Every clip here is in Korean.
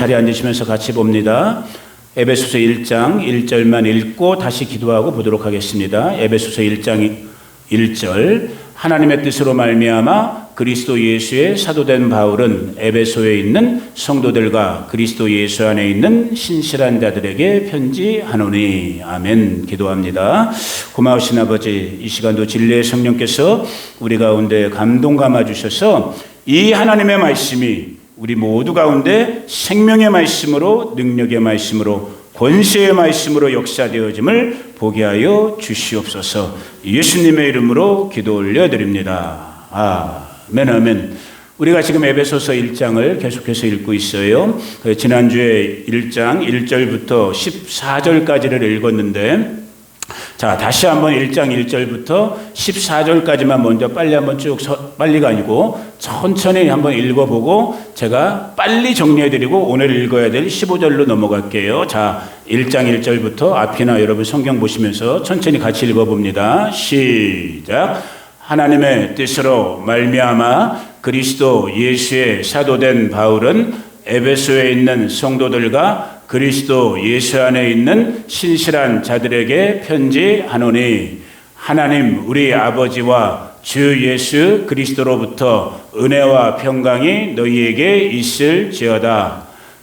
자리에 앉으시면서 같이 봅니다. 에베소서 1장 1절만 읽고 다시 기도하고 보도록 하겠습니다. 에베소서 1장 1절 하나님의 뜻으로 말미암아 그리스도 예수의 사도된 바울은 에베소에 있는 성도들과 그리스도 예수 안에 있는 신실한 자들에게 편지하노니. 아멘. 기도합니다. 고마우신 아버지, 이 시간도 진리의 성령께서 우리 가운데 감동 감아 주셔서 이 하나님의 말씀이 우리 모두 가운데 생명의 말씀으로, 능력의 말씀으로, 권세의 말씀으로 역사되어짐을 보게 하여 주시옵소서. 예수님의 이름으로 기도 올려드립니다. 아멘, 아멘. 우리가 지금 에베소서 1장을 계속해서 읽고 있어요. 지난주에 1장 1절부터 14절까지를 읽었는데, 자, 다시 한번 1장 1절부터 14절까지만 먼저 빨리 한번 빨리가 아니고 천천히 한번 읽어보고 제가 빨리 정리해드리고 오늘 읽어야 될 15절로 넘어갈게요. 자, 1장 1절부터 앞이나 여러분 성경 보시면서 천천히 같이 읽어봅니다. 시작. 하나님의 뜻으로 말미암아 그리스도 예수의 사도된 바울은 에베소에 있는 성도들과 그리스도 예수 안에 있는 신실한 자들에게 편지하노니. 하나님 우리 아버지와 주 예수 그리스도로부터 은혜와 평강이 너희에게 있을지어다.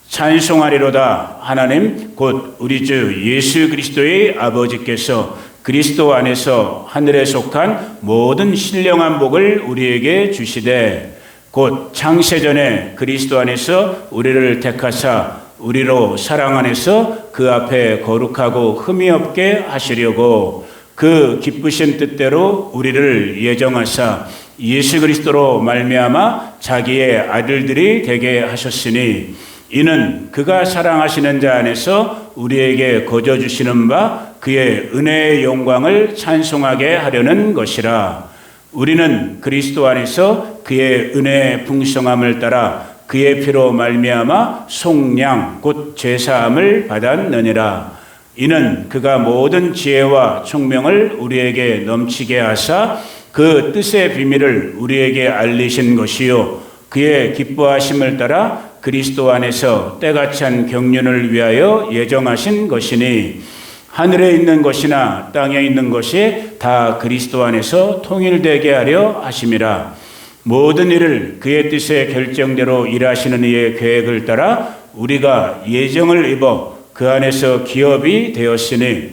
찬송하리로다. 하나님 곧 우리 주 예수 그리스도의 아버지께서 그리스도 안에서 하늘에 속한 모든 신령한 복을 우리에게 주시되 곧 창세전에 그리스도 안에서 우리를 택하사 우리로 사랑 안에서 그 앞에 거룩하고 흠이 없게 하시려고 그 기쁘신 뜻대로 우리를 예정하사 예수 그리스도로 말미암아 자기의 아들들이 되게 하셨으니 이는 그가 사랑하시는 자 안에서 우리에게 거저 주시는 바 그의 은혜의 영광을 찬송하게 하려는 것이라. 우리는 그리스도 안에서 그의 은혜의 풍성함을 따라 그의 피로 말미암아 속량 곧 제사함을 받았느니라. 이는 그가 모든 지혜와 총명을 우리에게 넘치게 하사 그 뜻의 비밀을 우리에게 알리신 것이요 그의 기뻐하심을 따라 그리스도 안에서 때가 찬 경륜을 위하여 예정하신 것이니 하늘에 있는 것이나 땅에 있는 것이 다 그리스도 안에서 통일되게 하려 하심이라. 모든 일을 그의 뜻의 결정대로 일하시는 이의 계획을 따라 우리가 예정을 입어 그 안에서 기업이 되었으니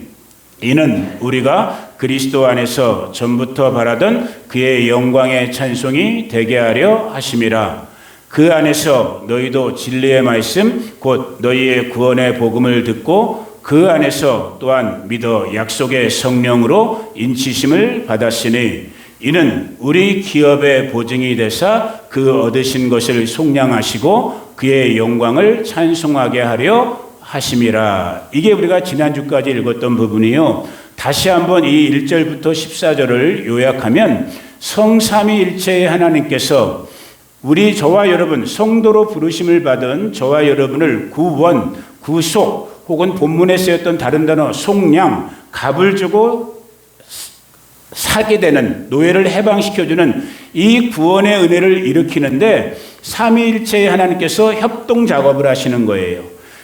이는 우리가 그리스도 안에서 전부터 바라던 그의 영광의 찬송이 되게 하려 하심이라. 그 안에서 너희도 진리의 말씀 곧 너희의 구원의 복음을 듣고 그 안에서 또한 믿어 약속의 성령으로 인치심을 받았으니 이는 우리 기업의 보증이 되사 그 얻으신 것을 속량하시고 그의 영광을 찬송하게 하려 하심이라. 이게 우리가 지난주까지 읽었던 부분이요. 다시 한번 이 1절부터 14절을 요약하면 성삼위일체의 하나님께서 우리 저와 여러분 성도로 부르심을 받은 저와 여러분을 구원, 구속 혹은 본문에 쓰였던 다른 단어 속량, 값을 주고 사게 되는 노예를 해방시켜주는 이 구원의 은혜를 일으키는데 삼위일체의 하나님께서 협동 작업을 하시는 거예요.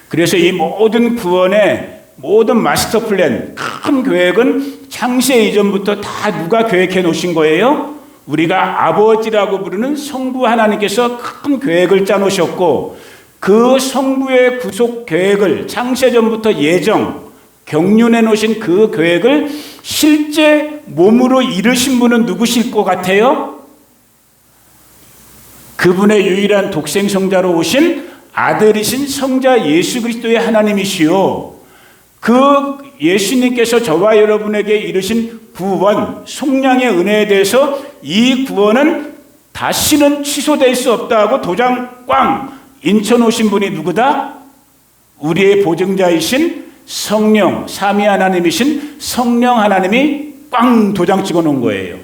그래서 이 모든 구원의 모든 마스터 플랜, 큰 계획은 창세 이전부터 다 누가 계획해 놓으신 거예요? 우리가 아버지라고 부르는 성부 하나님께서 큰 계획을 짜 놓으셨고 그 성부의 구속 계획을 창세전부터 예정, 경륜해 놓으신 그 계획을 실제 몸으로 이루신 분은 누구실 것 같아요? 그분의 유일한 독생 성자로 오신 아들이신 성자 예수 그리스도의 하나님이시요. 그 예수님께서 저와 여러분에게 이루신 구원, 속량의 은혜에 대해서 이 구원은 다시는 취소될 수 없다고 도장 꽝 인쳐놓으신 분이 누구다? 우리의 보증자이신 성령, 삼위 하나님이신 성령 하나님이 꽝 도장 찍어놓은 거예요.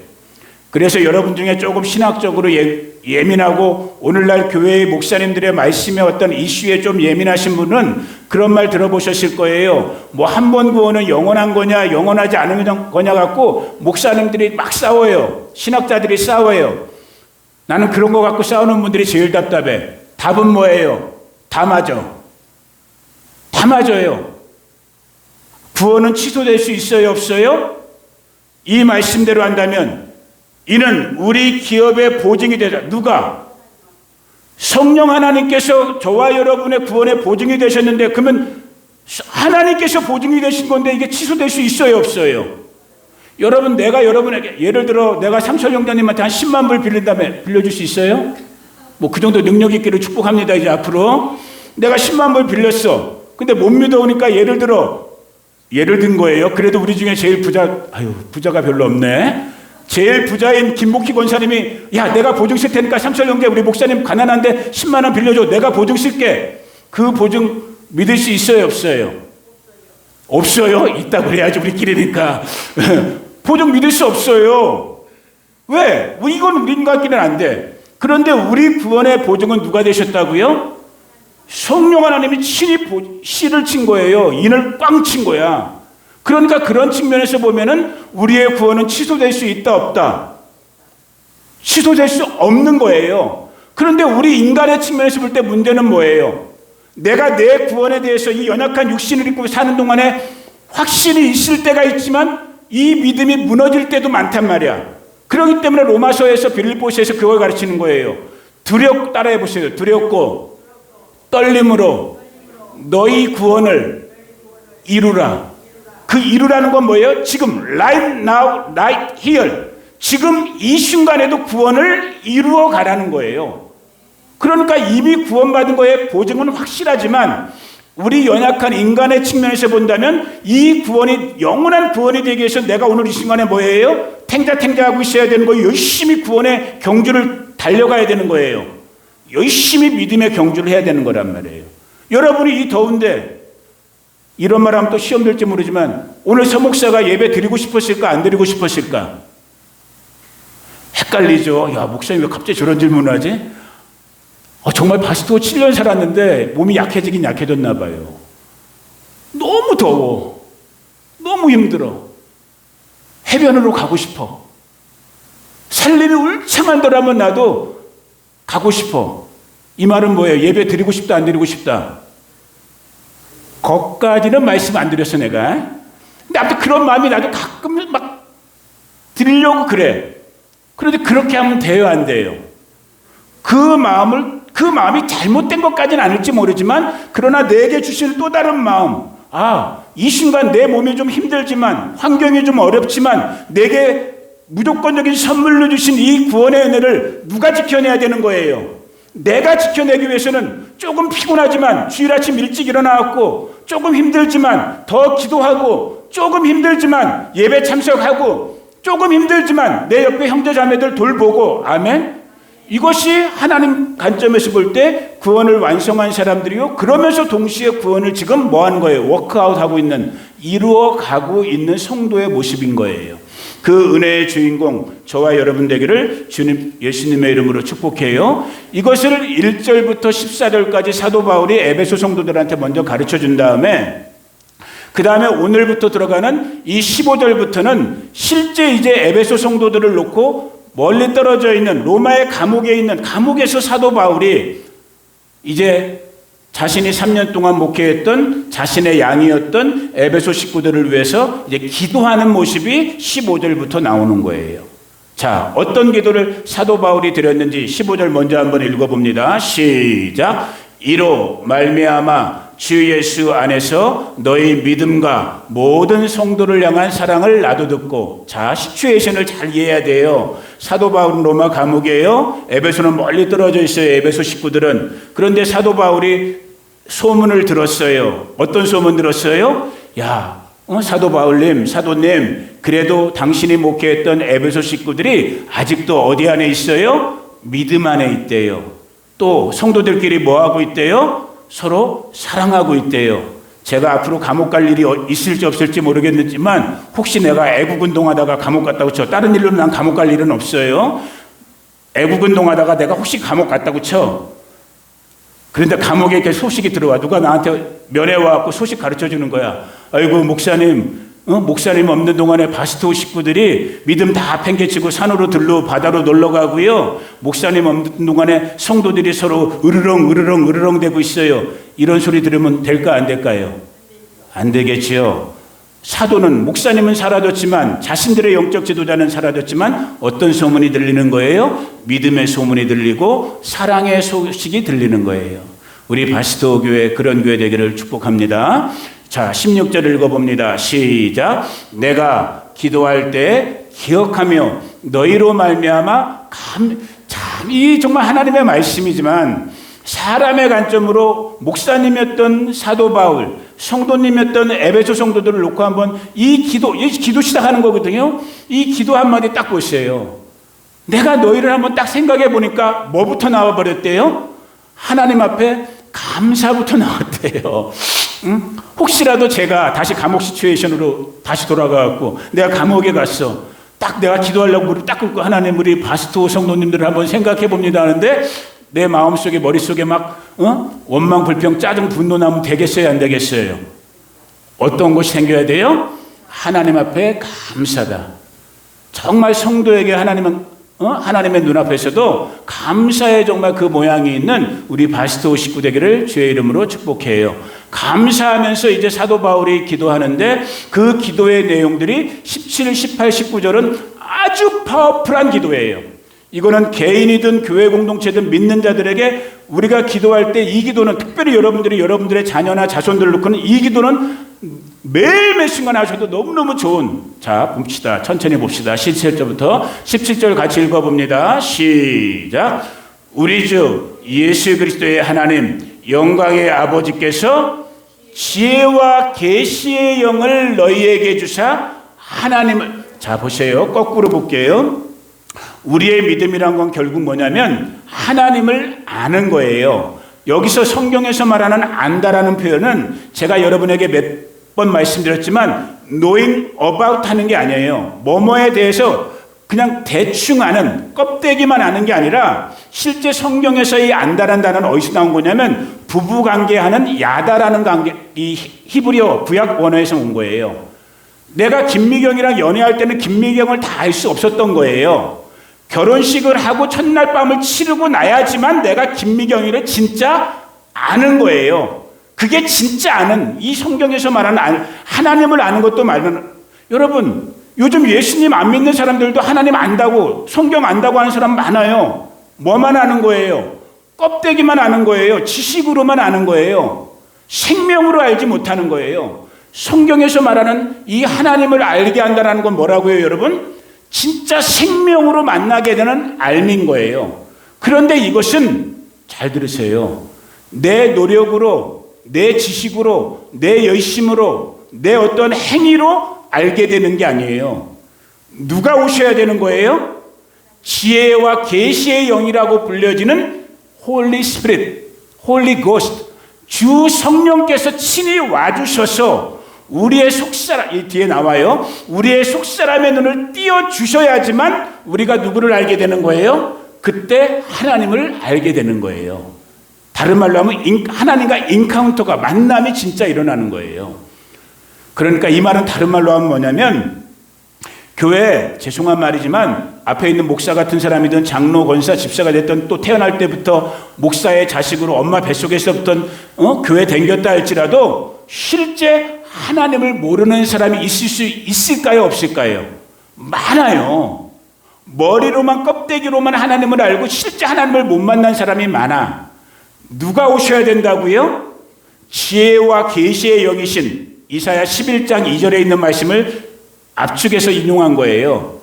그래서 여러분 중에 조금 신학적으로 예민하고 오늘날 교회의 목사님들의 말씀에 어떤 이슈에 좀 예민하신 분은 그런 말 들어보셨을 거예요. 뭐 한 번 구원은 영원한 거냐 영원하지 않은 거냐 갖고 목사님들이 막 싸워요. 신학자들이 싸워요. 나는 그런 거 갖고 싸우는 분들이 제일 답답해. 답은 뭐예요? 다 맞아. 다 맞아요. 구원은 취소될 수 있어요, 없어요? 이 말씀대로 한다면 이는 우리 기업의 보증이 되자. 누가? 성령 하나님께서 저와 여러분의 구원의 보증이 되셨는데, 그러면 하나님께서 보증이 되신 건데 이게 취소될 수 있어요, 없어요? 여러분, 내가 여러분에게 예를 들어 내가 삼철용자님한테 한 10만 불 빌린다면 빌려줄 수 있어요? 뭐 그 정도 능력 있기를 축복합니다. 이제 앞으로 내가 10만 불 빌렸어. 근데 못 믿어오니까 예를 든 거예요. 그래도 우리 중에 제일 부자가 별로 없네. 제일 부자인 김목희 권사님이, 야, 내가 보증 쓸 테니까 삼철용계 우리 목사님 가난한데 10만 원 빌려줘. 내가 보증 쓸게. 그 보증 믿을 수 있어요, 없어요? 없어요? 있다고 그래야지, 우리끼리니까. 보증 믿을 수 없어요. 왜? 이건 우리 인간끼리는 안 돼. 그런데 우리 구원의 보증은 누가 되셨다고요? 성령 하나님이 친히 씨를 친 거예요. 인을 꽝 친 거야. 그러니까 그런 측면에서 보면은 우리의 구원은 취소될 수 있다, 없다? 취소될 수 없는 거예요. 그런데 우리 인간의 측면에서 볼 때 문제는 뭐예요? 내가 내 구원에 대해서 이 연약한 육신을 입고 사는 동안에 확신이 있을 때가 있지만 이 믿음이 무너질 때도 많단 말이야. 그렇기 때문에 로마서에서 빌립보서에서 그걸 가르치는 거예요. 따라해 보세요. 두렵고 떨림으로 너희 구원을 이루라. 그 이루라는 건 뭐예요? 지금 right now, right here. 지금 이 순간에도 구원을 이루어 가라는 거예요. 그러니까 이미 구원받은 거에 보증은 확실하지만 우리 연약한 인간의 측면에서 본다면 이 구원이 영원한 구원이 되기 위해서 내가 오늘 이 순간에 뭐예요? 탱자하고 있어야 되는 거예요. 열심히 구원의 경주를 달려가야 되는 거예요. 열심히 믿음의 경주를 해야 되는 거란 말이에요. 여러분이 이 더운데 이런 말 하면 또 시험 될지 모르지만 오늘 서목사가 예배 드리고 싶었을까, 안 드리고 싶었을까? 헷갈리죠. 야, 목사님 왜 갑자기 저런 질문을 하지? 정말 바스토 7년 살았는데 몸이 약해지긴 약해졌나 봐요. 너무 더워. 너무 힘들어. 해변으로 가고 싶어. 살림이 울창한더라면 나도 가고 싶어. 이 말은 뭐예요? 예배 드리고 싶다, 안 드리고 싶다? 거기까지는 말씀 안 드렸어, 내가. 근데 아무튼 그런 마음이 나도 가끔 막 드리려고 그래. 그런데 그렇게 하면 돼요, 안 돼요? 그 마음이 잘못된 것까지는 아닐지 모르지만, 그러나 내게 주신 또 다른 마음. 이 순간 내 몸이 좀 힘들지만, 환경이 좀 어렵지만, 내게 무조건적인 선물로 주신 이 구원의 은혜를 누가 지켜내야 되는 거예요? 내가 지켜내기 위해서는 조금 피곤하지만 주일 아침 일찍 일어나갖고 조금 힘들지만 더 기도하고, 조금 힘들지만 예배 참석하고, 조금 힘들지만 내 옆에 형제 자매들 돌보고, 아멘? 이것이 하나님 관점에서 볼 때 구원을 완성한 사람들이요, 그러면서 동시에 구원을 지금 뭐 하는 거예요? 워크아웃하고 있는, 이루어 가고 있는 성도의 모습인 거예요. 그 은혜의 주인공 저와 여러분 되기를 주님 예수님의 이름으로 축복해요. 이것을 1절부터 14절까지 사도 바울이 에베소 성도들한테 먼저 가르쳐 준 다음에, 그 다음에 오늘부터 들어가는 이 15절부터는 실제 이제 에베소 성도들을 놓고 멀리 떨어져 있는 로마의 감옥에 있는, 감옥에서 사도 바울이 이제 자신이 3년 동안 목회했던 자신의 양이었던 에베소 식구들을 위해서 이제 기도하는 모습이 15절부터 나오는 거예요. 자, 어떤 기도를 사도 바울이 드렸는지 15절 먼저 한번 읽어봅니다. 시작. 이로 말미암아 주 예수 안에서 너희 믿음과 모든 성도를 향한 사랑을 나도 듣고. 자, 시츄에이션을 잘 이해해야 돼요. 사도 바울은 로마 감옥이에요. 에베소는 멀리 떨어져 있어요, 에베소 식구들은. 그런데 사도 바울이 소문을 들었어요. 어떤 소문 들었어요? 야, 사도 바울님, 사도님, 그래도 당신이 목회했던 에베소 식구들이 아직도 어디 안에 있어요? 믿음 안에 있대요. 또 성도들끼리 뭐 하고 있대요? 서로 사랑하고 있대요. 제가 앞으로 감옥 갈 일이 있을지 없을지 모르겠지만 혹시 내가 애국운동하다가 감옥 갔다고 쳐. 다른 일로는 난 감옥 갈 일은 없어요. 애국운동하다가 내가 혹시 감옥 갔다고 쳐. 그런데 감옥에 이렇게 소식이 들어와. 누가 나한테 면회 와갖고 소식 가르쳐 주는 거야. 아이고 목사님, 목사님 없는 동안에 바스토 식구들이 믿음 다 팽개치고 산으로 들로 바다로 놀러 가고요. 목사님 없는 동안에 성도들이 서로 으르렁 대고 있어요. 이런 소리 들으면 될까 안 될까요? 안 되겠지요. 사도는 목사님은 사라졌지만 자신들의 영적 지도자는 사라졌지만 어떤 소문이 들리는 거예요? 믿음의 소문이 들리고 사랑의 소식이 들리는 거예요. 우리 바스토 교회 그런 교회 되기를 축복합니다. 자, 16절 읽어봅니다. 시작. 내가 기도할 때 기억하며 너희로 말미암아 이 정말 하나님의 말씀이지만 사람의 관점으로 목사님이었던 사도 바울, 성도님이었던 에베소 성도들을 놓고 한번 이 기도 시작하는 거거든요. 이 기도 한마디 딱 보세요. 내가 너희를 한번 딱 생각해 보니까 뭐부터 나와 버렸대요? 하나님 앞에 감사부터 나왔대요. 혹시라도 제가 다시 감옥 시츄에이션으로 다시 돌아가갖고 내가 감옥에 갔어. 딱 내가 기도하려고 무릎 딱 꿇고 하나님 우리 바스토 성도님들을 한번 생각해 봅니다 하는데 내 마음속에 머릿속에 막 원망 불평 짜증 분노 나면 되겠어요 안 되겠어요? 어떤 것이 생겨야 돼요? 하나님 앞에 감사다. 정말 성도에게 하나님의 눈앞에서도 감사의 정말 그 모양이 있는 우리 바스토 식구 되기를 주의 이름으로 축복해요. 감사하면서 이제 사도 바울이 기도하는데 그 기도의 내용들이 17, 18, 19절은 아주 파워풀한 기도예요. 이거는 개인이든 교회 공동체든 믿는 자들에게 우리가 기도할 때 이 기도는 특별히 여러분들의 자녀나 자손들을 놓고는 이 기도는 매일매일 순간 하셔도 너무너무 좋은. 자, 봅시다. 천천히 봅시다. 17절부터 17절 같이 읽어봅니다. 시작. 우리 주 예수 그리스도의 하나님 영광의 아버지께서 지혜와 계시의 영을 너희에게 주사 하나님을, 자 보세요. 거꾸로 볼게요. 우리의 믿음이란 건 결국 뭐냐면 하나님을 아는 거예요. 여기서 성경에서 말하는 안다라는 표현은 제가 여러분에게 몇 번 말씀드렸지만 knowing about 하는 게 아니에요. 뭐뭐에 대해서 그냥 대충 아는, 껍데기만 아는 게 아니라 실제 성경에서 이 안다라는 단어는 어디서 나온 거냐면 부부관계하는 야다라는 관계, 이 히브리어 구약 원어에서 온 거예요. 내가 김미경이랑 연애할 때는 김미경을 다 알 수 없었던 거예요. 결혼식을 하고 첫날 밤을 치르고 나야지만 내가 김미경이를 진짜 아는 거예요. 그게 진짜 아는, 이 성경에서 말하는 하나님을 아는 것도 말하는, 여러분 요즘 예수님 안 믿는 사람들도 하나님 안다고, 성경 안다고 하는 사람 많아요. 뭐만 아는 거예요? 껍데기만 아는 거예요. 지식으로만 아는 거예요. 생명으로 알지 못하는 거예요. 성경에서 말하는 이 하나님을 알게 한다는 건 뭐라고요, 여러분? 진짜 생명으로 만나게 되는 알민 거예요. 그런데 이것은 잘 들으세요. 내 노력으로, 내 지식으로, 내 열심으로, 내 어떤 행위로 알게 되는 게 아니에요. 누가 오셔야 되는 거예요? 지혜와 계시의 영이라고 불려지는 Holy Spirit, Holy Ghost, 주 성령께서 친히 와주셔서 우리의 속사람, 이 뒤에 나와요. 우리의 속사람의 눈을 띄워주셔야지만 우리가 누구를 알게 되는 거예요? 그때 하나님을 알게 되는 거예요. 다른 말로 하면 하나님과 인카운터가, 만남이 진짜 일어나는 거예요. 그러니까 이 말은 다른 말로 하면 뭐냐면, 교회, 죄송한 말이지만 앞에 있는 목사 같은 사람이든 장로, 권사, 집사가 됐든 또 태어날 때부터 목사의 자식으로 엄마 뱃속에서부터 교회 댕겼다 할지라도 실제 하나님을 모르는 사람이 있을 수 있을까요, 없을까요? 많아요. 머리로만, 껍데기로만 하나님을 알고 실제 하나님을 못 만난 사람이 많아. 누가 오셔야 된다고요? 지혜와 계시의 영이신 이사야 11장 2절에 있는 말씀을 압축해서 인용한 거예요.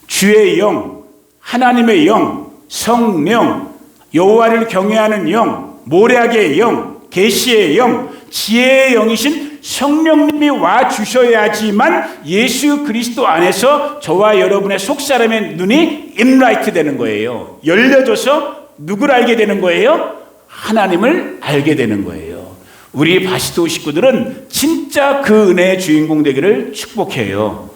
주의 영, 하나님의 영, 성령, 여호와를 경외하는 영, 모략의 영, 계시의 영, 지혜의 영이신 성령님이 와 주셔야지만 예수 그리스도 안에서 저와 여러분의 속사람의 눈이 인라이트 되는 거예요. 열려져서 누구를 알게 되는 거예요? 하나님을 알게 되는 거예요. 우리 바스토 식구들은 진짜 그 은혜의 주인공 되기를 축복해요.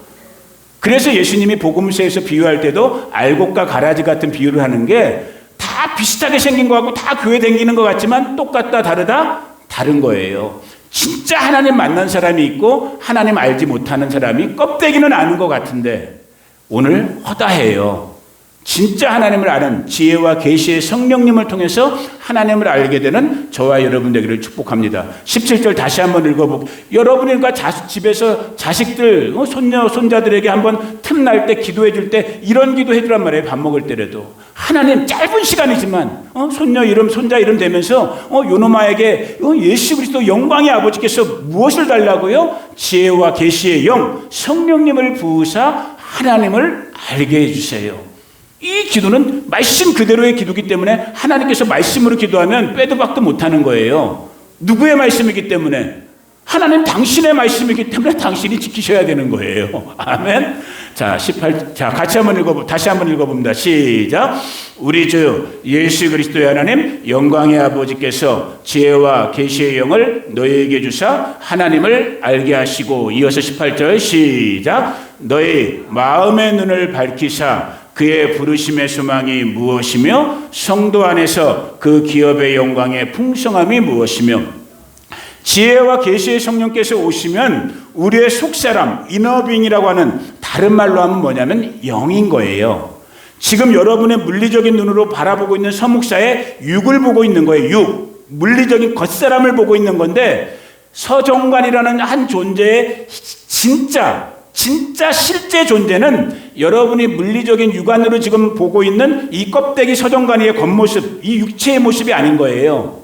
그래서 예수님이 복음서에서 비유할 때도 알곡과 가라지 같은 비유를 하는 게 다 비슷하게 생긴 것 같고 다 교회 다니는 것 같지만 똑같다 다르다? 다른 거예요. 진짜 하나님 만난 사람이 있고 하나님 알지 못하는 사람이 껍데기는 아는 것 같은데 오늘 허다해요. 진짜 하나님을 아는 지혜와 계시의 성령님을 통해서 하나님을 알게 되는 저와 여러분 되기를 축복합니다. 17절 다시 한번 읽어보고, 여러분과 집에서 자식들, 손녀, 손자들에게 한번 틈날 때 기도해 줄 때 이런 기도 해주란 말이에요. 밥 먹을 때라도. 하나님, 짧은 시간이지만 손녀 이름, 손자 이름 되면서 요노마에게 예수 그리스도 영광의 아버지께서 무엇을 달라고요? 지혜와 계시의 영, 성령님을 부으사 하나님을 알게 해주세요. 이 기도는 말씀 그대로의 기도이기 때문에 하나님께서 말씀으로 기도하면 빼도 박도 못하는 거예요. 누구의 말씀이기 때문에? 하나님 당신의 말씀이기 때문에 당신이 지키셔야 되는 거예요. 아멘. 자, 18, 자, 같이 한번 다시 한번 읽어봅니다. 시작. 우리 주 예수 그리스도의 하나님 영광의 아버지께서 지혜와 계시의 영을 너희에게 주사 하나님을 알게 하시고, 이어서 18절 시작. 너희 마음의 눈을 밝히사 그의 부르심의 소망이 무엇이며 성도 안에서 그 기업의 영광의 풍성함이 무엇이며, 지혜와 계시의 성령께서 오시면 우리의 속사람, 이너빙이라고 하는, 다른 말로 하면 뭐냐면 영인 거예요. 지금 여러분의 물리적인 눈으로 바라보고 있는 서목사의 육을 보고 있는 거예요. 육, 물리적인 겉사람을 보고 있는 건데, 서정관이라는 한 존재의 진짜 실제 존재는 여러분이 물리적인 육안으로 지금 보고 있는 이 껍데기 서정관이의 겉모습, 이 육체의 모습이 아닌 거예요.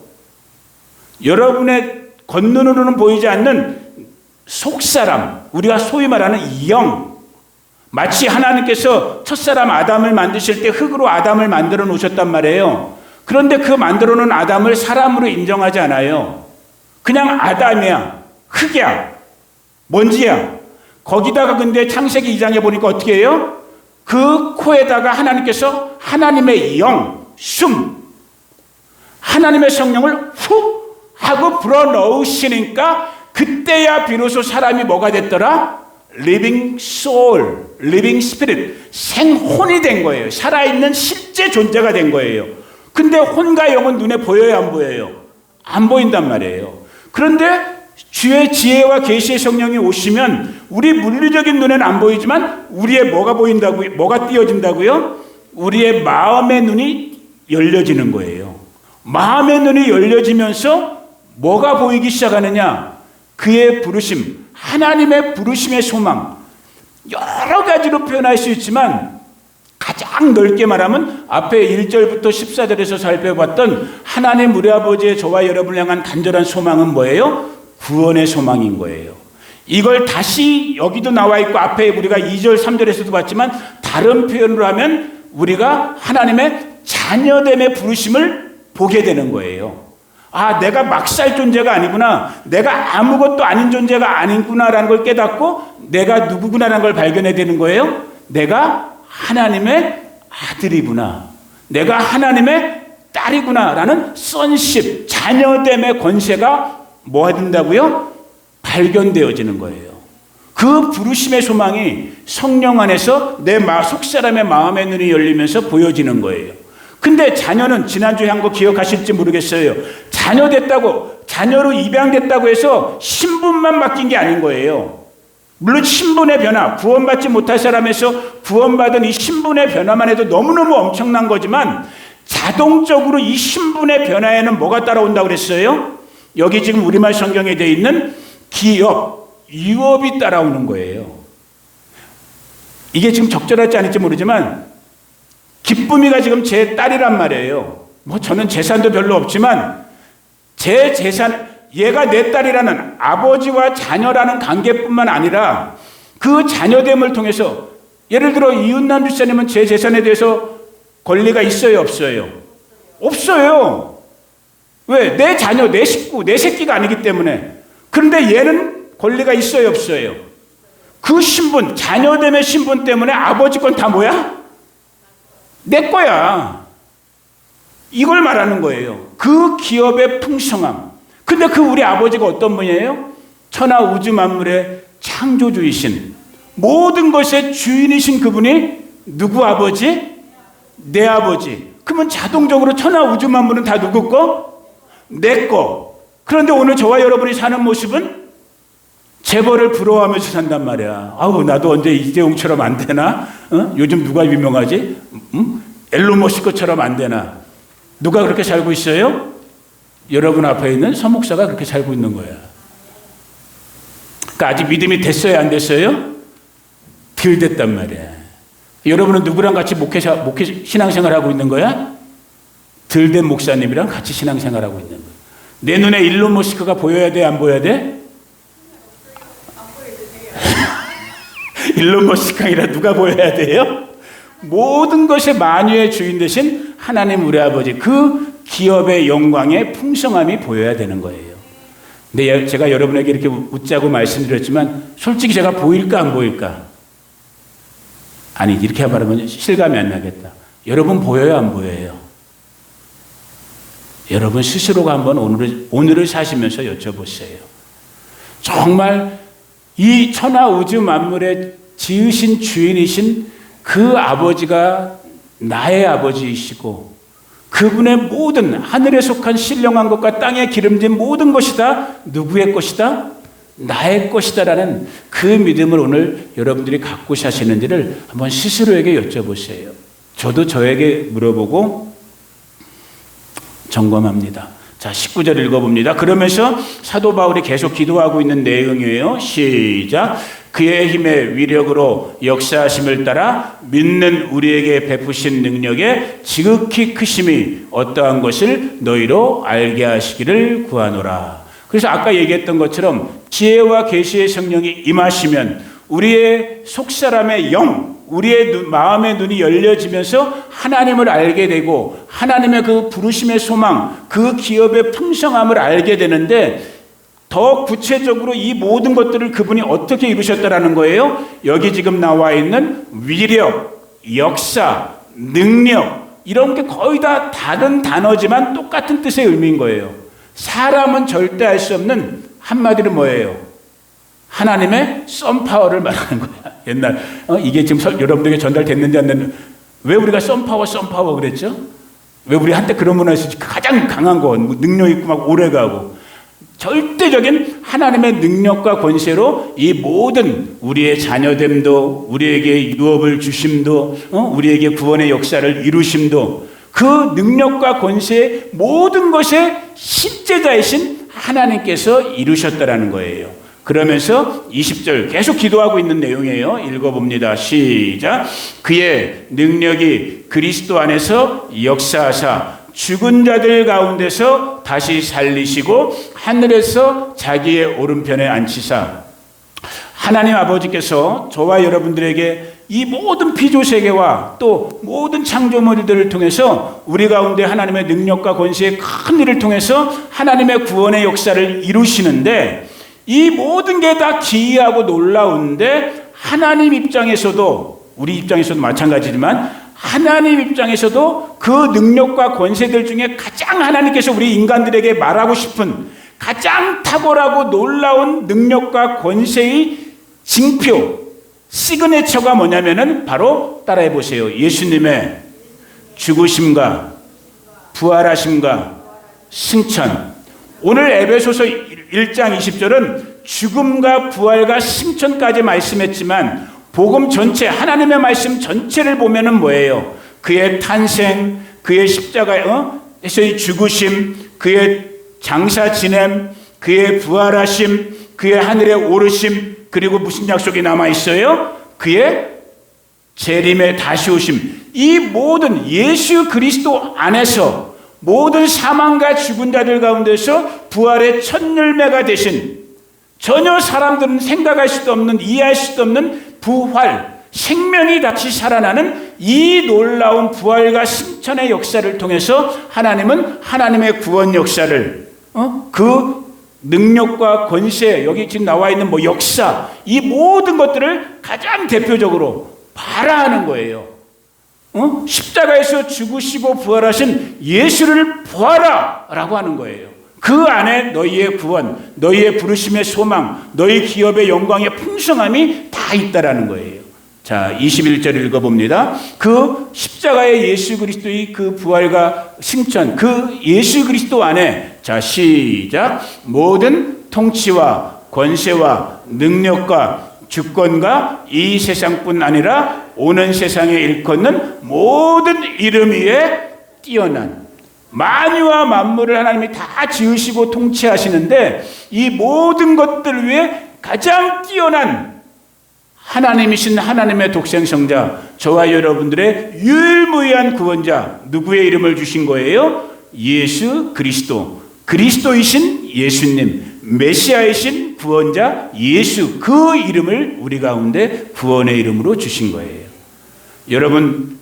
여러분의 겉눈으로는 보이지 않는 속사람, 우리가 소위 말하는 영, 마치 하나님께서 첫사람 아담을 만드실 때 흙으로 아담을 만들어 놓으셨단 말이에요. 그런데 그 만들어 놓은 아담을 사람으로 인정하지 않아요. 그냥 아담이야, 흙이야, 먼지야. 거기다가 근데 창세기 2장에 보니까 어떻게 해요? 그 코에다가 하나님께서 하나님의 영, 숨, 하나님의 성령을 훅 하고 불어넣으시니까 그때야 비로소 사람이 뭐가 됐더라? living soul, living spirit, 생혼이 된 거예요. 살아있는 실제 존재가 된 거예요. 근데 혼과 영은 눈에 보여요, 안 보여요? 안 보인단 말이에요. 그런데 주의 지혜와 계시의 성령이 오시면 우리 물리적인 눈에는 안 보이지만 우리의 뭐가 보인다고요? 뭐가 띄어진다고요? 우리의 마음의 눈이 열려지는 거예요. 마음의 눈이 열려지면서 뭐가 보이기 시작하느냐? 그의 부르심, 하나님의 부르심의 소망. 여러 가지로 표현할 수 있지만 가장 넓게 말하면 앞에 1절부터 14절에서 살펴봤던 하나님 우리 아버지의 저와 여러분을 향한 간절한 소망은 뭐예요? 구원의 소망인 거예요. 이걸 다시 여기도 나와 있고 앞에 우리가 2절 3절에서도 봤지만 다른 표현으로 하면 우리가 하나님의 자녀됨의 부르심을 보게 되는 거예요. 아, 내가 막 살 존재가 아니구나, 내가 아무것도 아닌 존재가 아니구나라는 걸 깨닫고 내가 누구구나라는 걸 발견해야 되는 거예요. 내가 하나님의 아들이구나, 내가 하나님의 딸이구나라는 sonship, 자녀됨의 권세가 뭐 된다고요? 발견되어지는 거예요. 그 부르심의 소망이 성령 안에서 내 속사람의 마음의 눈이 열리면서 보여지는 거예요. 근데 자녀는 지난주에 한 거 기억하실지 모르겠어요. 자녀 됐다고, 자녀로 입양됐다고 해서 신분만 바뀐 게 아닌 거예요. 물론 신분의 변화, 구원받지 못할 사람에서 구원받은 이 신분의 변화만 해도 너무너무 엄청난 거지만 자동적으로 이 신분의 변화에는 뭐가 따라온다고 그랬어요? 여기 지금 우리말 성경에 되어 있는 기업, 유업이 따라오는 거예요. 이게 지금 적절할지 아닐지 모르지만 기쁨이가 지금 제 딸이란 말이에요. 뭐 저는 재산도 별로 없지만 제 재산, 얘가 내 딸이라는 아버지와 자녀라는 관계뿐만 아니라 그 자녀됨을 통해서, 예를 들어 이은남 집사님은 제 재산에 대해서 권리가 있어요, 없어요? 없어요. 왜? 내 자녀, 내 식구, 내 새끼가 아니기 때문에. 그런데 얘는 권리가 있어요, 없어요? 그 신분, 자녀됨의 신분 때문에 아버지 건 다 뭐야? 내 거야. 이걸 말하는 거예요. 그 기업의 풍성함. 근데 그 우리 아버지가 어떤 분이에요? 천하 우주 만물의 창조주이신, 모든 것의 주인이신 그분이 누구 아버지? 내 아버지. 그러면 자동적으로 천하 우주 만물은 다 누구 거? 내 거. 그런데 오늘 저와 여러분이 사는 모습은 재벌을 부러워하면서 산단 말이야. 아우, 나도 언제 이재용처럼 안 되나? 요즘 누가 유명하지? 앨런 머스크처럼 안 되나? 누가 그렇게 살고 있어요? 여러분 앞에 있는 서목사가 그렇게 살고 있는 거야. 그러니까 아직 믿음이 됐어요, 안 됐어요? 덜 됐단 말이야. 여러분은 누구랑 같이 목회 신앙생활 하고 있는 거야? 덜 된 목사님이랑 같이 신앙생활 하고 있는 거야. 내 눈에 일론 머스크가 보여야 돼, 안 보여야 돼? 일론 머스크가 아니라 누가 보여야 돼요? 모든 것의 만유의 주인 되신 하나님 우리 아버지, 그 기업의 영광의 풍성함이 보여야 되는 거예요. 근데 제가 여러분에게 이렇게 웃자고 말씀드렸지만 솔직히 제가 보일까 안 보일까? 아니, 이렇게 말하면 실감이 안 나겠다. 여러분 보여요, 안 보여요? 여러분 스스로가 한번 오늘을 사시면서 여쭤보세요. 정말 이 천하 우주 만물의 지으신 주인이신 그 아버지가 나의 아버지이시고 그분의 모든 하늘에 속한 신령한 것과 땅에 기름진 모든 것이 다 누구의 것이다? 나의 것이다라는 그 믿음을 오늘 여러분들이 갖고 사시는지를 한번 스스로에게 여쭤보세요. 저도 저에게 물어보고 점검합니다. 자, 19절 읽어봅니다. 그러면서 사도 바울이 계속 기도하고 있는 내용이에요. 시작. 그의 힘의 위력으로 역사하심을 따라 믿는 우리에게 베푸신 능력의 지극히 크심이 어떠한 것을 너희로 알게 하시기를 구하노라. 그래서 아까 얘기했던 것처럼 지혜와 계시의 성령이 임하시면 우리의 속사람의 영, 우리의 마음의 눈이 열려지면서 하나님을 알게 되고 하나님의 그 부르심의 소망, 그 기업의 풍성함을 알게 되는데 더 구체적으로 이 모든 것들을 그분이 어떻게 이루셨다라는 거예요? 여기 지금 나와 있는 위력, 역사, 능력 이런 게 거의 다 다른 단어지만 똑같은 뜻의 의미인 거예요. 사람은 절대 알 수 없는 한마디로 뭐예요? 하나님의 썬파워를 말하는 거야. 옛날 이게 지금 여러분들에게 전달됐는지 안 됐는지 왜 우리가 썬파워 그랬죠? 왜 우리 한때 그런 문화에서 가장 강한 거 능력 있고 막 오래가고 절대적인 하나님의 능력과 권세로 이 모든 우리의 자녀됨도 우리에게 유업을 주심도 우리에게 구원의 역사를 이루심도 그 능력과 권세의 모든 것의 실제자이신 하나님께서 이루셨다라는 거예요. 그러면서 20절 계속 기도하고 있는 내용이에요. 읽어봅니다. 시작. 그의 능력이 그리스도 안에서 역사하사 죽은 자들 가운데서 다시 살리시고 하늘에서 자기의 오른편에 앉히사. 하나님 아버지께서 저와 여러분들에게 이 모든 피조세계와 또 모든 창조물들을 통해서 우리 가운데 하나님의 능력과 권세의 큰 일을 통해서 하나님의 구원의 역사를 이루시는데 이 모든 게 다 기이하고 놀라운데 하나님 입장에서도 우리 입장에서도 마찬가지지만 하나님 입장에서도 그 능력과 권세들 중에 가장 하나님께서 우리 인간들에게 말하고 싶은 가장 탁월하고 놀라운 능력과 권세의 징표 시그네처가 뭐냐면은 바로 따라해 보세요. 예수님의 죽으심과 부활하심과 승천. 오늘 에베소서 1장 20절은 죽음과 부활과 승천까지 말씀했지만 복음 전체 하나님의 말씀 전체를 보면은 뭐예요? 그의 탄생, 그의 십자가에서의 죽으심, 그의 장사 지냄, 그의 부활하심, 그의 하늘에 오르심, 그리고 무슨 약속이 남아 있어요? 그의 재림에 다시 오심. 이 모든 예수 그리스도 안에서 모든 사망과 죽은 자들 가운데서 부활의 첫 열매가 되신 전혀 사람들은 생각할 수도 없는 이해할 수도 없는 부활, 생명이 다시 살아나는 이 놀라운 부활과 승천의 역사를 통해서 하나님은 하나님의 구원 역사를 그 능력과 권세, 여기 지금 나와 있는 역사, 이 모든 것들을 가장 대표적으로 발화하는 거예요. 십자가에서 죽으시고 부활하신 예수를 보아라 라고 하는 거예요. 그 안에 너희의 구원, 너희의 부르심의 소망, 너희 기업의 영광의 풍성함이 다 있다라는 거예요. 자, 21절 읽어봅니다. 그 십자가의 예수 그리스도의 그 부활과 승천, 그 예수 그리스도 안에, 자, 시작. 모든 통치와 권세와 능력과 주권과 이 세상뿐 아니라 오는 세상에 일컫는 모든 이름 위에 뛰어난, 만유와 만물을 하나님이 다 지으시고 통치하시는데 이 모든 것들 위에 가장 뛰어난 하나님이신 하나님의 독생성자, 저와 여러분들의 유일무이한 구원자, 누구의 이름을 주신 거예요? 예수 그리스도, 그리스도이신 예수님, 메시아이신 구원자 예수, 그 이름을 우리 가운데 구원의 이름으로 주신 거예요. 여러분,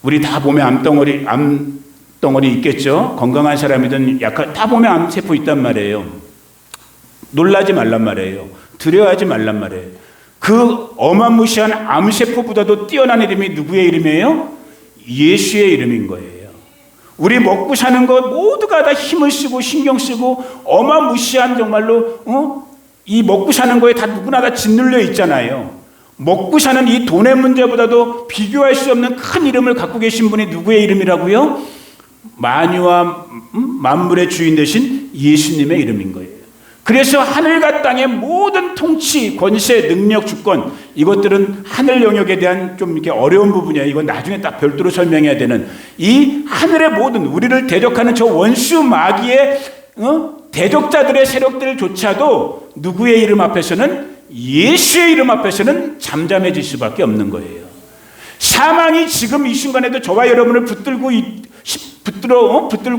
우리 다 몸에 암덩어리 있겠죠? 건강한 사람이든 약간 다 몸에 암세포 있단 말이에요. 놀라지 말란 말이에요. 두려워하지 말란 말이에요. 그 어마무시한 암세포보다도 뛰어난 이름이 누구의 이름이에요? 예수의 이름인 거예요. 우리 먹고 사는 것 모두가 다 힘을 쓰고 신경 쓰고 어마무시한 정말로 이 먹고 사는 거에 다 누구나 다 짓눌려 있잖아요. 먹고 사는 이 돈의 문제보다도 비교할 수 없는 큰 이름을 갖고 계신 분이 누구의 이름이라고요? 만유와 만물의 주인 되신 예수님의 이름인 거예요. 그래서 하늘과 땅의 모든 통치, 권세, 능력, 주권, 이것들은 하늘 영역에 대한 좀 이렇게 어려운 부분이에요. 이건 나중에 딱 별도로 설명해야 되는 이 하늘의 모든 우리를 대적하는 저 원수 마귀의 대적자들의 세력들조차도 누구의 이름 앞에서는, 예수의 이름 앞에서는 잠잠해질 수밖에 없는 거예요. 사망이 지금 이 순간에도 저와 여러분을 붙들고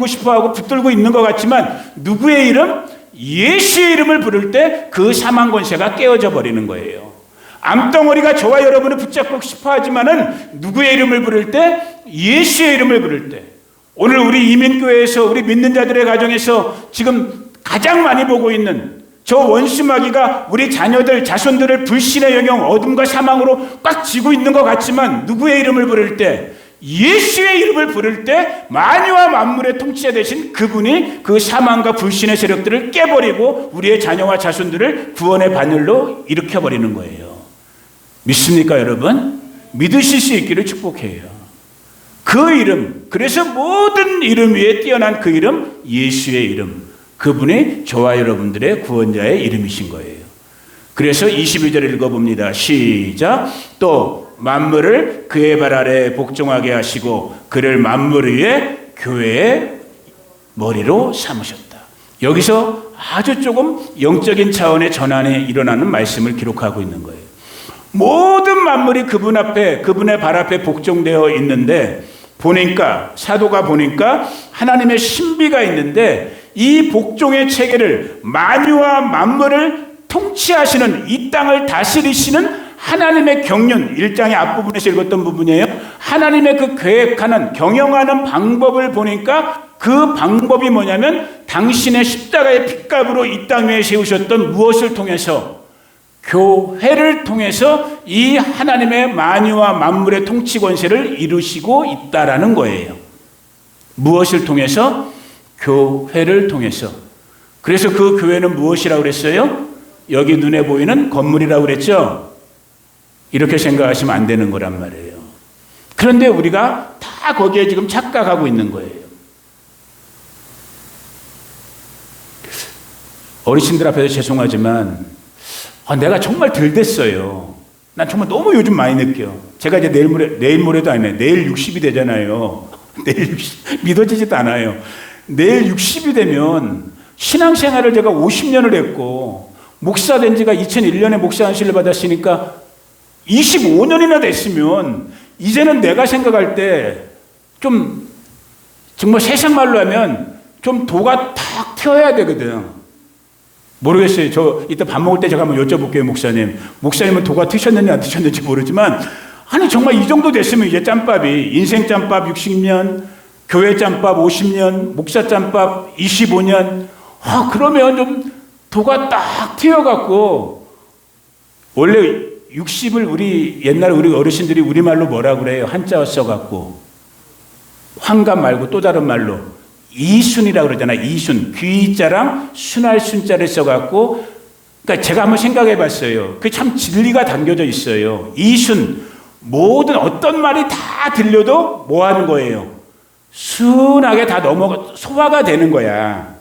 싶어하고 붙들고 있는 것 같지만 누구의 이름? 예수의 이름을 부를 때 그 사망 권세가 깨어져 버리는 거예요. 암덩어리가 저와 여러분을 붙잡고 싶어 하지만은 누구의 이름을 부를 때? 예수의 이름을 부를 때. 오늘 우리 이민교회에서 우리 믿는 자들의 가정에서 지금 가장 많이 보고 있는 저 원수마귀가 우리 자녀들, 자손들을 불신의 영역, 어둠과 사망으로 꽉 쥐고 있는 것 같지만 누구의 이름을 부를 때? 예수의 이름을 부를 때 만유와 만물의 통치자 되신 그분이 그 사망과 불신의 세력들을 깨버리고 우리의 자녀와 자손들을 구원의 바늘로 일으켜버리는 거예요. 믿습니까 여러분? 믿으실 수 있기를 축복해요. 그 이름, 그래서 모든 이름 위에 뛰어난 그 이름, 예수의 이름, 그분이 저와 여러분들의 구원자의 이름이신 거예요. 그래서 22절 읽어봅니다. 시작. 또 만물을 그의 발 아래 복종하게 하시고 그를 만물 위에 교회의 머리로 삼으셨다. 여기서 아주 조금 영적인 차원의 전환이 일어나는 말씀을 기록하고 있는 거예요. 모든 만물이 그분 앞에, 그분의 발 앞에 복종되어 있는데 보니까, 사도가 보니까 하나님의 신비가 있는데 이 복종의 체계를, 만유와 만물을 통치하시는, 이 땅을 다스리시는 하나님의 경륜, 1장의 앞부분에서 읽었던 부분이에요. 하나님의 그 계획하는, 경영하는 방법을 보니까 그 방법이 뭐냐면 당신의 십자가의 핏값으로 이 땅 위에 세우셨던 무엇을 통해서? 교회를 통해서 이 하나님의 만유와 만물의 통치 권세를 이루시고 있다라는 거예요. 무엇을 통해서? 교회를 통해서. 그래서 그 교회는 무엇이라고 그랬어요? 여기 눈에 보이는 건물이라고 그랬죠? 이렇게 생각하시면 안 되는 거란 말이에요. 그런데 우리가 다 거기에 지금 착각하고 있는 거예요. 어르신들 앞에서 죄송하지만 내가 정말 덜 됐어요. 난 정말 너무 요즘 많이 느껴. 제가 이제 내일 모레도 아니에요. 내일 60이 되잖아요. 내일 60, 믿어지지도 않아요. 내일 60이 되면 신앙생활을 제가 50년을 했고 목사 된 지가 2001년에 목사 안수를 받았으니까 25년이나 됐으면 이제는 내가 생각할 때 좀 정말 세상 말로 하면 좀 도가 탁 튀어야 되거든. 모르겠어요. 저 이따 밥 먹을 때 제가 한번 여쭤볼게요. 목사님은 도가 트셨는지 안 트셨는지 모르지만 아니 정말 이 정도 됐으면 이제 짬밥이 인생 짬밥 60년, 교회 짬밥 50년, 목사 짬밥 25년, 그러면 좀 도가 딱 튀어갖고, 원래 60을 우리 옛날에 우리 어르신들이 우리말로 뭐라 그래요? 한자 써갖고 환갑 말고 또 다른 말로 이순이라고 그러잖아요. 이순, 귀자랑 순할 순자를 써갖고 그러니까 제가 한번 생각해 봤어요. 그게 참 진리가 담겨져 있어요. 이순, 모든 어떤 말이 다 들려도 뭐 하는 거예요? 순하게 다 소화가 되는 거야.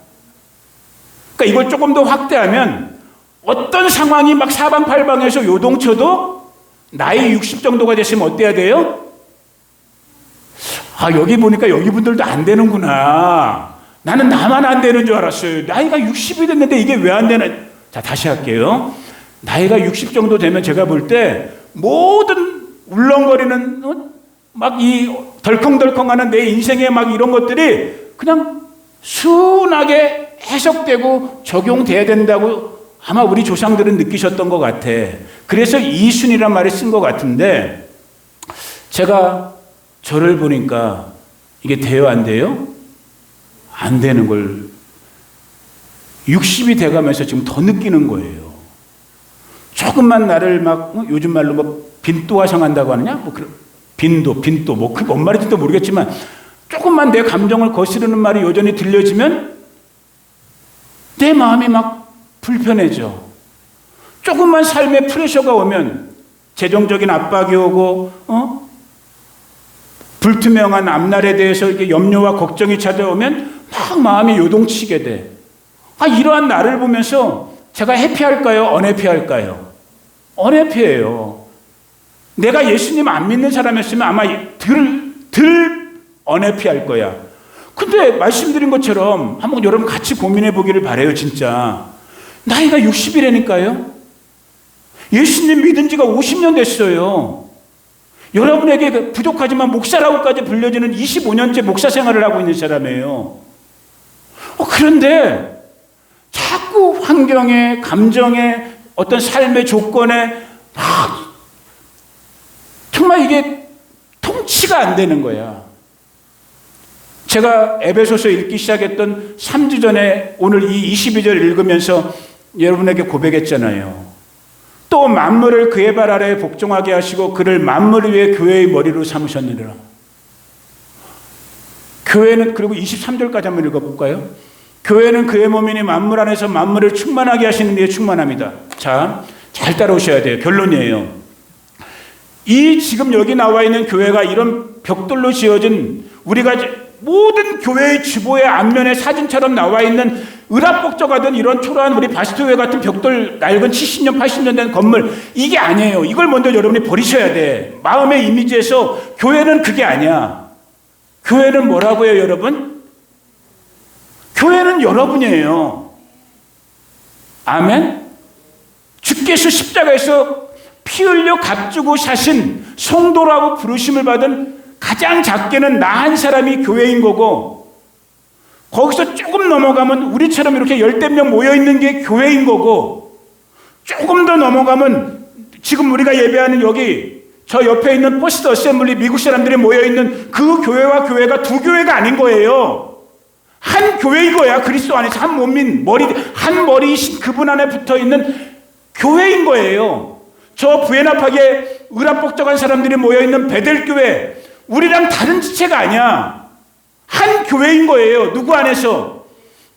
그러니까 이걸 조금 더 확대하면 어떤 상황이 막 사방팔방에서 요동쳐도 나이 60 정도가 됐으면 어때야 돼요? 아, 여기 보니까 여기 분들도 안 되는구나. 나는 나만 안 되는 줄 알았어요. 나이가 60이 됐는데 이게 왜 안 되나? 자, 다시 할게요. 나이가 60 정도 되면 제가 볼 때 모든 울렁거리는 막 이 덜컹덜컹하는 내 인생의 막 이런 것들이 그냥 순하게 해석되고 적용돼야 된다고 아마 우리 조상들은 느끼셨던 것 같아. 그래서 이순이란 말을 쓴 것 같은데, 제가 저를 보니까 이게 돼요, 안 돼요? 안 되는 걸 60이 돼가면서 지금 더 느끼는 거예요. 조금만 나를 막 요즘 말로 뭐 빈도화 상한다고 하느냐? 뭐 그런 빈도 뭐 그게 뭔 말인지도 모르겠지만 조금만 내 감정을 거스르는 말이 여전히 들려지면 내 마음이 막 불편해져. 조금만 삶에 프레셔가 오면 재정적인 압박이 오고 불투명한 앞날에 대해서 이렇게 염려와 걱정이 찾아오면 막 마음이 요동치게 돼. 아, 이러한 나를 보면서 제가 해피할까요? 언해피할까요? 언해피해요. 내가 예수님 안 믿는 사람이었으면 아마 덜 언해피할 거야. 근데 말씀드린 것처럼 한번 여러분 같이 고민해 보기를 바라요, 진짜. 나이가 60이라니까요. 예수님 믿은 지가 50년 됐어요. 여러분에게 부족하지만 목사라고까지 불려지는 25년째 목사 생활을 하고 있는 사람이에요. 그런데 자꾸 환경에, 감정에, 어떤 삶의 조건에 정말 이게 통치가 안 되는 거야. 제가 에베소서 읽기 시작했던 3주 전에 오늘 이 22절 읽으면서 여러분에게 고백했잖아요. 또 만물을 그의 발 아래에 복종하게 하시고 그를 만물 위에 교회의 머리로 삼으셨느니라. 교회는, 그리고 23절까지 한번 읽어볼까요? 교회는 그의 몸이니 만물 안에서 만물을 충만하게 하시는 이의 충만합니다. 자, 잘 따라오셔야 돼요. 결론이에요. 이 지금 여기 나와 있는 교회가 이런 벽돌로 지어진, 우리가 모든 교회의 주보의 앞면에 사진처럼 나와 있는 의랍복잡하던 이런 초라한 우리 바스토회 같은 벽돌 낡은 70년 80년 된 건물, 이게 아니에요. 이걸 먼저 여러분이 버리셔야 돼. 마음의 이미지에서 교회는 그게 아니야. 교회는 뭐라고요, 여러분? 교회는 여러분이에요. 아멘? 주께서 십자가에서 피 흘려 값주고 사신 성도라고 부르심을 받은 가장 작게는 나 한 사람이 교회인 거고, 거기서 조금 넘어가면 우리처럼 이렇게 열댓 명 모여있는 게 교회인 거고, 조금 더 넘어가면 지금 우리가 예배하는 여기 저 옆에 있는 포스트 어셈블리 미국 사람들이 모여있는 그 교회와 교회가 두 교회가 아닌 거예요. 한 교회인 거야. 그리스도 안에서 한 몸인 한 머리이신 그분 안에 붙어있는 교회인 거예요. 저 부에나팍에 의랍복잡한 사람들이 모여있는 베델교회, 우리랑 다른 지체가 아니야. 한 교회인 거예요. 누구 안에서?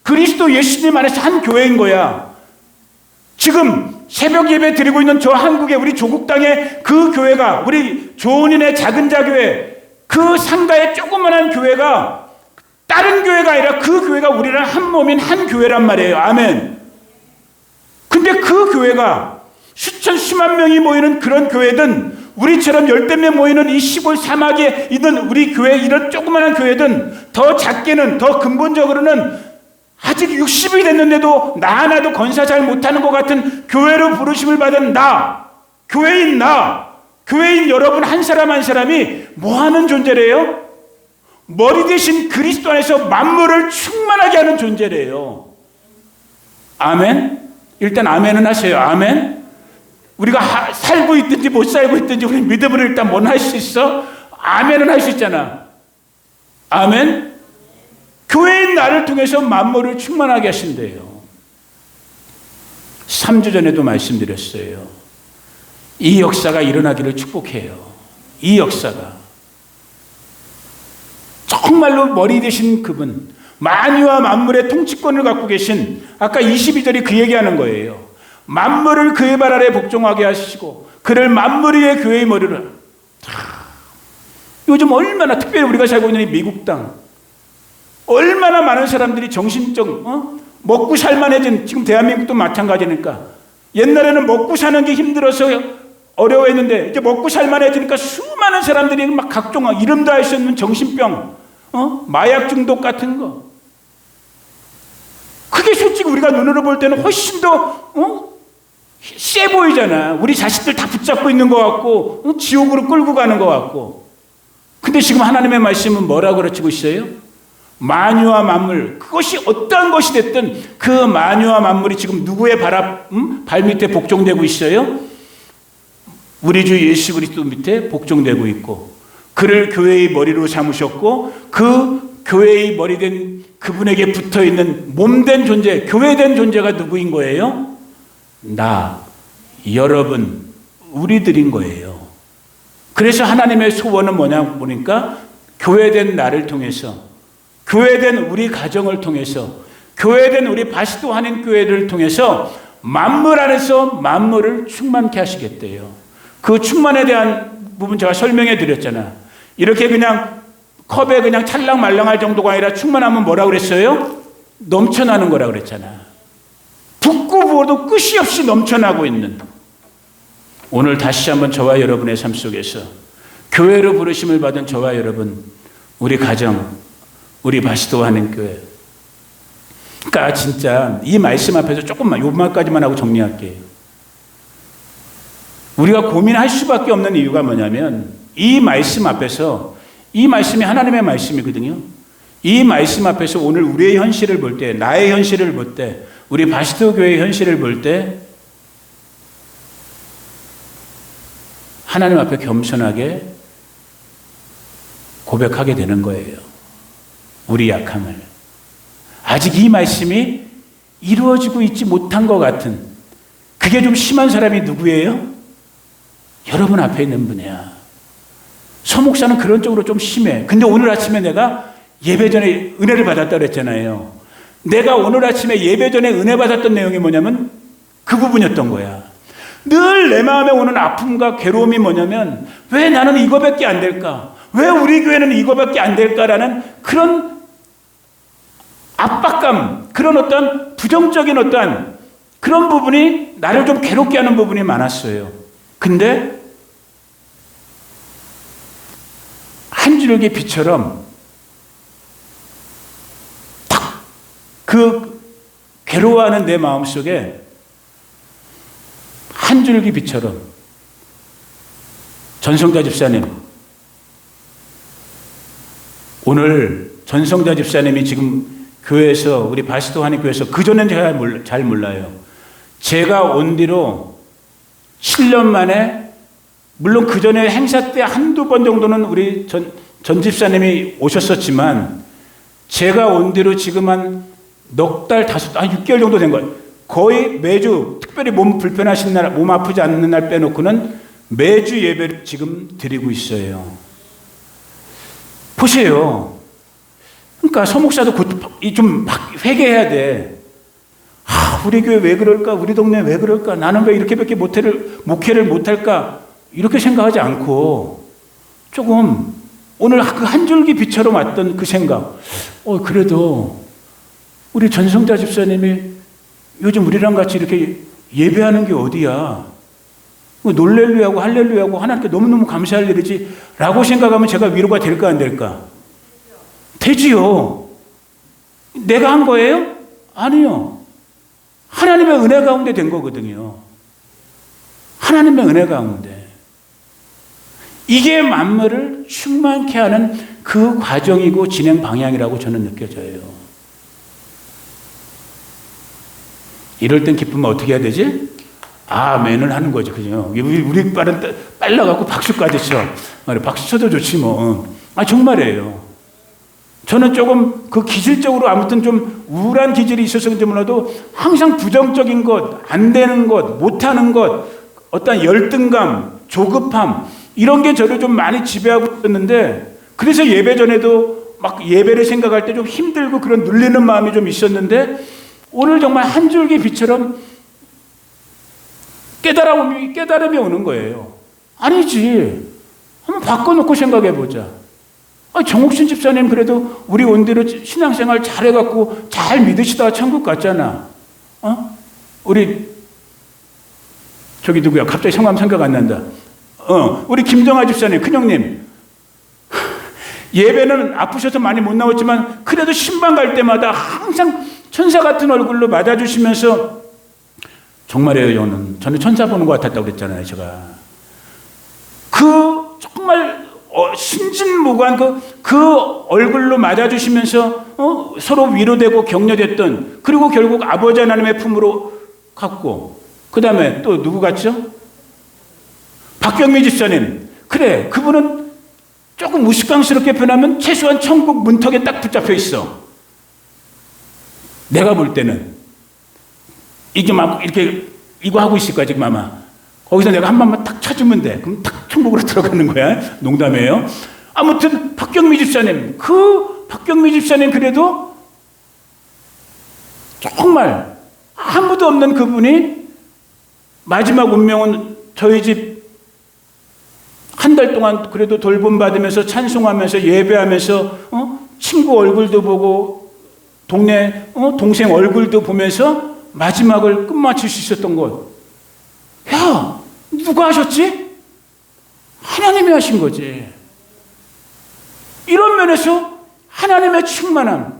그리스도 예수님 안에서 한 교회인 거야. 지금 새벽 예배 드리고 있는 저 한국의 우리 조국 땅의 그 교회가, 우리 조은인의 작은 자교회, 그 상가의 조그만한 교회가 다른 교회가 아니라 그 교회가 우리랑 한 몸인 한 교회란 말이에요. 아멘. 근데 그 교회가 수천 수만 명이 모이는 그런 교회든, 우리처럼 열댓 명 모이는 이 시골 사막에 있는 우리 교회, 이런 조그마한 교회든, 더 작게는, 더 근본적으로는 아직 60이 됐는데도 나 하나도 건사 잘 못하는 것 같은 교회로 부르심을 받은 교회인 여러분 한 사람 한 사람이 뭐 하는 존재래요? 머리 대신 그리스도 안에서 만물을 충만하게 하는 존재래요. 아멘? 일단 아멘은 하세요. 아멘? 우리가 살고 있든지 못 살고 있든지 우리 믿음으로 일단 뭘 할 수 있어? 아멘은 할 수 있잖아. 아멘? 교회인 나를 통해서 만물을 충만하게 하신대요. 3주 전에도 말씀드렸어요. 이 역사가 일어나기를 축복해요. 이 역사가. 정말로 머리 되신 그분, 만유와 만물의 통치권을 갖고 계신, 아까 22절이 그 얘기하는 거예요. 만물을 그의 발 아래 복종하게 하시고 그를 만물 위의 교회의 머리를. 요즘 얼마나, 특별히 우리가 살고 있는 이 미국 땅, 얼마나 많은 사람들이 정신적 먹고 살만해진, 지금 대한민국도 마찬가지니까, 옛날에는 먹고 사는 게 힘들어서 어려워했는데 이제 먹고 살만해지니까 수많은 사람들이 막 각종 이름도 알 수 없는 정신병, 마약 중독 같은 거. 그게 솔직히 우리가 눈으로 볼 때는 훨씬 더 세 보이잖아. 우리 자식들 다 붙잡고 있는 것 같고 지옥으로 끌고 가는 것 같고. 근데 지금 하나님의 말씀은 뭐라고 가르치고 있어요? 만유와 만물, 그것이 어떠한 것이 됐든 그 만유와 만물이 지금 누구의 발 밑에 복종되고 있어요? 우리 주 예수 그리스도 밑에 복종되고 있고, 그를 교회의 머리로 삼으셨고 그 교회의 머리 된 그분에게 붙어있는 몸된 존재, 교회된 존재가 누구인 거예요? 나, 여러분, 우리들인 거예요. 그래서 하나님의 소원은 뭐냐 보니까 교회된 나를 통해서, 교회된 우리 가정을 통해서, 교회된 우리 바시도 한인 교회를 통해서 만물 안에서 만물을 충만케 하시겠대요. 그 충만에 대한 부분 제가 설명해 드렸잖아. 이렇게 그냥 컵에 그냥 찰랑말랑할 정도가 아니라 충만하면 뭐라고 그랬어요? 넘쳐나는 거라고 그랬잖아. 붓고 부어도 끝이 없이 넘쳐나고 있는. 오늘 다시 한번 저와 여러분의 삶 속에서 교회로 부르심을 받은 저와 여러분, 우리 가정, 우리 바시도 하는 교회. 그러니까 진짜 이 말씀 앞에서 조금만, 요 말까지만 하고 정리할게요. 우리가 고민할 수밖에 없는 이유가 뭐냐면, 이 말씀 앞에서, 이 말씀이 하나님의 말씀이거든요. 이 말씀 앞에서 오늘 우리의 현실을 볼 때, 나의 현실을 볼 때, 우리 바시도 교회의 현실을 볼 때 하나님 앞에 겸손하게 고백하게 되는 거예요. 우리 약함을. 아직 이 말씀이 이루어지고 있지 못한 것 같은, 그게 좀 심한 사람이 누구예요? 여러분 앞에 있는 분이야. 서 목사는 그런 쪽으로 좀 심해. 근데 오늘 아침에 내가 예배 전에 은혜를 받았다고 그랬잖아요. 내가 오늘 아침에 예배 전에 은혜 받았던 내용이 뭐냐면 그 부분이었던 거야. 늘 내 마음에 오는 아픔과 괴로움이 뭐냐면, 왜 나는 이거밖에 안 될까? 왜 우리 교회는 이거밖에 안 될까라는 그런 압박감, 그런 어떤 부정적인 어떤 그런 부분이 나를 좀 괴롭게 하는 부분이 많았어요. 근데 한 줄기 빛처럼 탁 그 괴로워하는 내 마음속에 한 줄기 빛처럼, 전성자 집사님, 오늘 전성자 집사님이 지금 교회에서, 우리 바시도 한인 교회에서, 그전엔 제가 잘 몰라요. 제가 온 뒤로 7년 만에, 물론 그전에 행사 때 한두 번 정도는 우리 전 집사님이 오셨었지만, 제가 온 뒤로 지금 한 넉 달, 6개월 정도 된 거예요. 거의 매주, 특별히 몸 불편하신 날, 몸 아프지 않는 날 빼놓고는 매주 예배를 지금 드리고 있어요. 보세요. 그러니까 서목사도 좀 회개해야 돼. 우리 교회 왜 그럴까? 우리 동네 왜 그럴까? 나는 왜 이렇게밖에 목회를 못할까? 이렇게 생각하지 않고 조금 오늘 그 한 줄기 빛처럼 왔던 그 생각. 그래도 우리 전성자 집사님이 요즘 우리랑 같이 이렇게 예배하는 게 어디야? 놀렐루야하고 할렐루야하고 하나님께 너무너무 감사할 일이지 라고 생각하면 제가 위로가 될까 안 될까? 되지요. 내가 한 거예요? 아니요. 하나님의 은혜 가운데 된 거거든요. 하나님의 은혜 가운데. 이게 만물을 충만케 하는 그 과정이고 진행 방향이라고 저는 느껴져요. 이럴 땐 기쁘면 어떻게 해야 되지? 아멘을 하는 거죠. 그죠? 우리 빨은 빨라갖고 박수까지 쳐. 박수 쳐도 좋지 뭐. 정말이에요. 저는 조금 그 기질적으로 아무튼 좀 우울한 기질이 있어서인지 몰라도 항상 부정적인 것, 안 되는 것, 못하는 것, 어떤 열등감, 조급함, 이런 게 저를 좀 많이 지배하고 있었는데, 그래서 예배 전에도 막 예배를 생각할 때 좀 힘들고 그런 눌리는 마음이 좀 있었는데, 오늘 정말 한 줄기 빛처럼 깨달음이 오는 거예요. 아니지. 한번 바꿔놓고 생각해보자. 정옥신 집사님 그래도 우리 온대로 신앙생활 잘해갖고 잘 믿으시다가 천국 갔잖아. 우리 저기 누구야? 갑자기 성함 생각 안 난다. 우리 김정아 집사님, 큰형님. 예배는 아프셔서 많이 못 나왔지만 그래도 신방 갈 때마다 항상 천사 같은 얼굴로 맞아주시면서, 정말이에요. 저는 천사 보는 것 같았다고 그랬잖아요, 제가. 정말 신진무관 그 얼굴로 맞아주시면서 서로 위로되고 격려됐던, 그리고 결국 아버지 하나님의 품으로 갔고, 그 다음에 또 누구 갔죠? 박경미 집사님. 그래, 그분은 조금 우스꽝스럽게 표현하면 최소한 천국 문턱에 딱 붙잡혀 있어. 내가 볼 때는 이게 막 이렇게 이거 하고 있을 거야 지금 아마. 거기서 내가 한 번만 딱 쳐주면 돼. 그럼 딱 천국으로 들어가는 거야. 농담이에요. 아무튼 박경미 집사님, 박경미 집사님 그래도 정말 아무도 없는 그분이 마지막 운명은 저희 집 한 달 동안 그래도 돌봄받으면서 찬송하면서 예배하면서 친구 얼굴도 보고 동네 동생 얼굴도 보면서 마지막을 끝마칠 수 있었던 것. 야, 누가 하셨지? 하나님이 하신 거지. 이런 면에서 하나님의 충만함.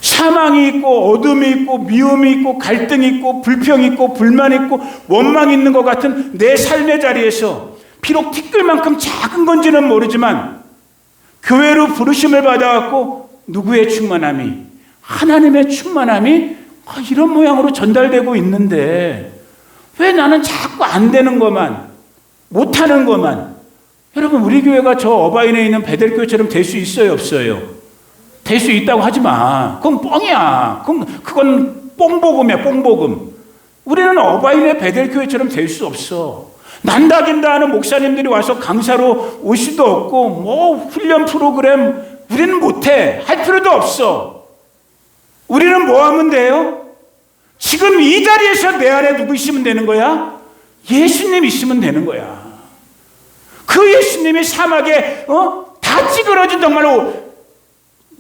사망이 있고 어둠이 있고 미움이 있고 갈등이 있고 불평이 있고 불만이 있고 원망이 있는 것 같은 내 삶의 자리에서 비록 티끌만큼 작은 건지는 모르지만 교회로 부르심을 받아갖고 누구의 충만함이, 하나님의 충만함이 이런 모양으로 전달되고 있는데 왜 나는 자꾸 안 되는 것만, 못하는 것만. 여러분, 우리 교회가 저 어바인에 있는 베델교회처럼 될 수 있어요, 없어요? 될 수 있다고 하지 마. 그건 뻥이야. 그건 뽕복음이야, 뽕복음. 우리는 어바인의 베델교회처럼 될 수 없어. 난다긴다 하는 목사님들이 와서 강사로 올 수도 없고, 훈련 프로그램 우리는 못해. 할 필요도 없어. 우리는 뭐 하면 돼요? 지금 이 자리에서 내 안에 누구 있으면 되는 거야? 예수님 있으면 되는 거야. 그 예수님이 사막에 다 찌그러진 정말로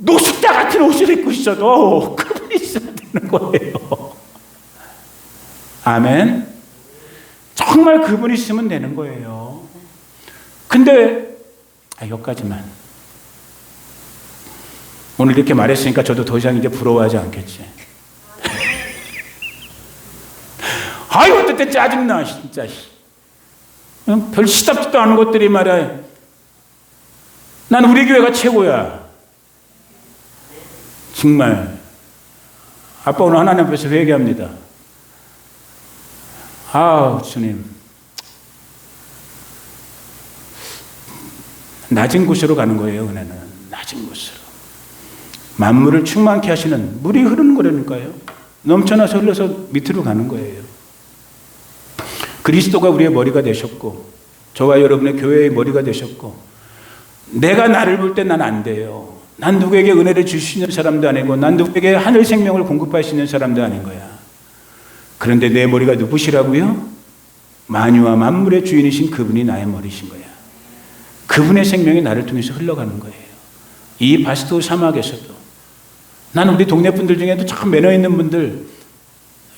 노숙자 같은 옷을 입고 있어도 그분이 있어야 되는 거예요. 아멘. 정말 그분이 있으면 되는 거예요. 근데 여기까지만. 오늘 이렇게 말했으니까 저도 더 이상 이제 부러워하지 않겠지. 아유, 어떨 짜증나 진짜. 별 시답지도 않은 것들이 말이야. 난 우리 교회가 최고야. 정말. 아빠 오늘 하나님 앞에서 회개합니다. 주님. 낮은 곳으로 가는 거예요, 은혜는. 낮은 곳으로. 만물을 충만케 하시는, 물이 흐르는 거라니까요. 넘쳐나서 흘러서 밑으로 가는 거예요. 그리스도가 우리의 머리가 되셨고, 저와 여러분의 교회의 머리가 되셨고, 내가 나를 볼 때 난 안 돼요. 난 누구에게 은혜를 줄 수 있는 사람도 아니고, 난 누구에게 하늘 생명을 공급할 수 있는 사람도 아닌 거야. 그런데 내 머리가 누구시라고요? 만유와 만물의 주인이신 그분이 나의 머리신 거야. 그분의 생명이 나를 통해서 흘러가는 거예요. 이 바스토 사막에서도. 난 우리 동네 분들 중에도 참 매너 있는 분들,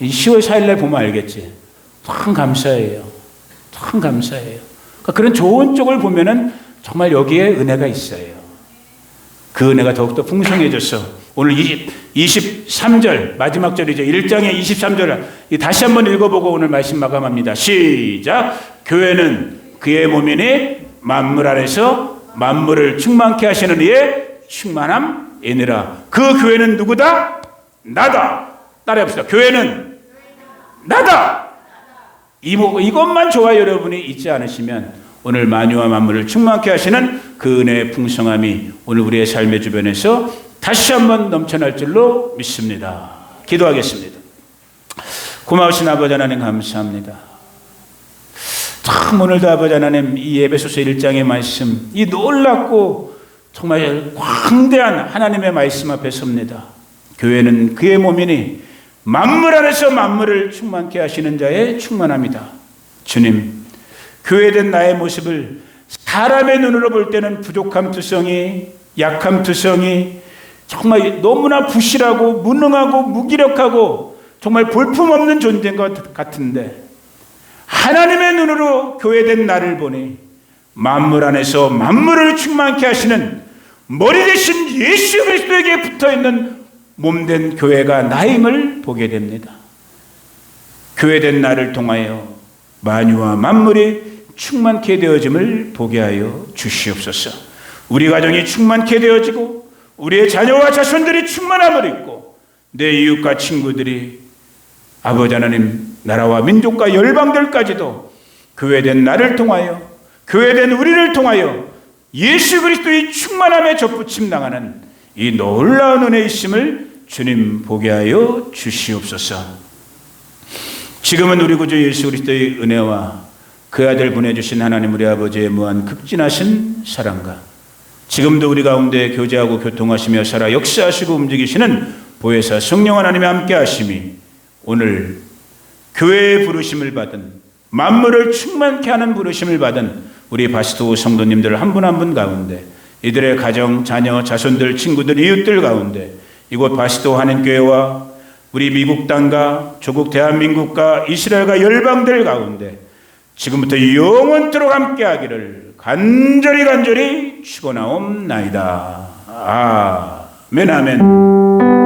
10월 4일날 보면 알겠지. 참 감사해요. 참 감사해요. 그러니까 그런 좋은 쪽을 보면은 정말 여기에 은혜가 있어요. 그 은혜가 더욱더 풍성해져서 오늘 23절 마지막 절이죠. 1장의 23절을 다시 한번 읽어보고 오늘 말씀 마감합니다. 시작. 교회는 그의 몸이니 만물 안에서 만물을 충만케 하시는 이의 충만함이니라. 그 교회는 누구다? 나다. 따라해봅시다. 교회는 나다. 이것만 저와 여러분이 잊지 않으시면 오늘 만유와 만물을 충만케 하시는 그 은혜의 풍성함이 오늘 우리의 삶의 주변에서 다시 한번 넘쳐날 줄로 믿습니다. 기도하겠습니다. 고마우신 아버지 하나님 감사합니다. 참 오늘도 아버지 하나님 이 에베소서 1장의 말씀, 이 놀랍고 정말 광대한 하나님의 말씀 앞에 섭니다. 교회는 그의 몸이니 만물 안에서 만물을 충만케 하시는 자의 충만합니다. 주님, 교회된 나의 모습을 사람의 눈으로 볼 때는 부족함 투성이, 약함 투성이, 정말 너무나 부실하고 무능하고 무기력하고 정말 볼품없는 존재인 것 같은데, 하나님의 눈으로 교회된 나를 보니 만물 안에서 만물을 충만케 하시는 머리 대신 예수 그리스도에게 붙어있는 몸된 교회가 나임을 보게 됩니다. 교회된 나를 통하여 만유와 만물이 충만케 되어짐을 보게 하여 주시옵소서. 우리 가정이 충만케 되어지고 우리의 자녀와 자손들이 충만함을 입고 내 이웃과 친구들이 아버지 하나님 나라와 민족과 열방들까지도 교회된 나를 통하여, 교회된 우리를 통하여 예수 그리스도의 충만함에 접붙임 당하는 이 놀라운 은혜 있음을 주님 보게 하여 주시옵소서. 지금은 우리 구주 예수 그리스도의 은혜와 그 아들 보내주신 하나님 우리 아버지의 무한 극진하신 사랑과 지금도 우리 가운데 교제하고 교통하시며 살아 역사하시고 움직이시는 보혜사 성령 하나님의 함께 하심이 오늘 교회의 부르심을 받은, 만물을 충만케 하는 부르심을 받은 우리 바스토 성도님들 한 분 한 분 가운데, 이들의 가정, 자녀, 자손들, 친구들, 이웃들 가운데, 이곳 바스토 한인교회와 우리 미국 땅과 조국 대한민국과 이스라엘과 열방들 가운데 지금부터 영원토록 함께하기를 간절히 축원하옵나이다. 아멘, 아멘.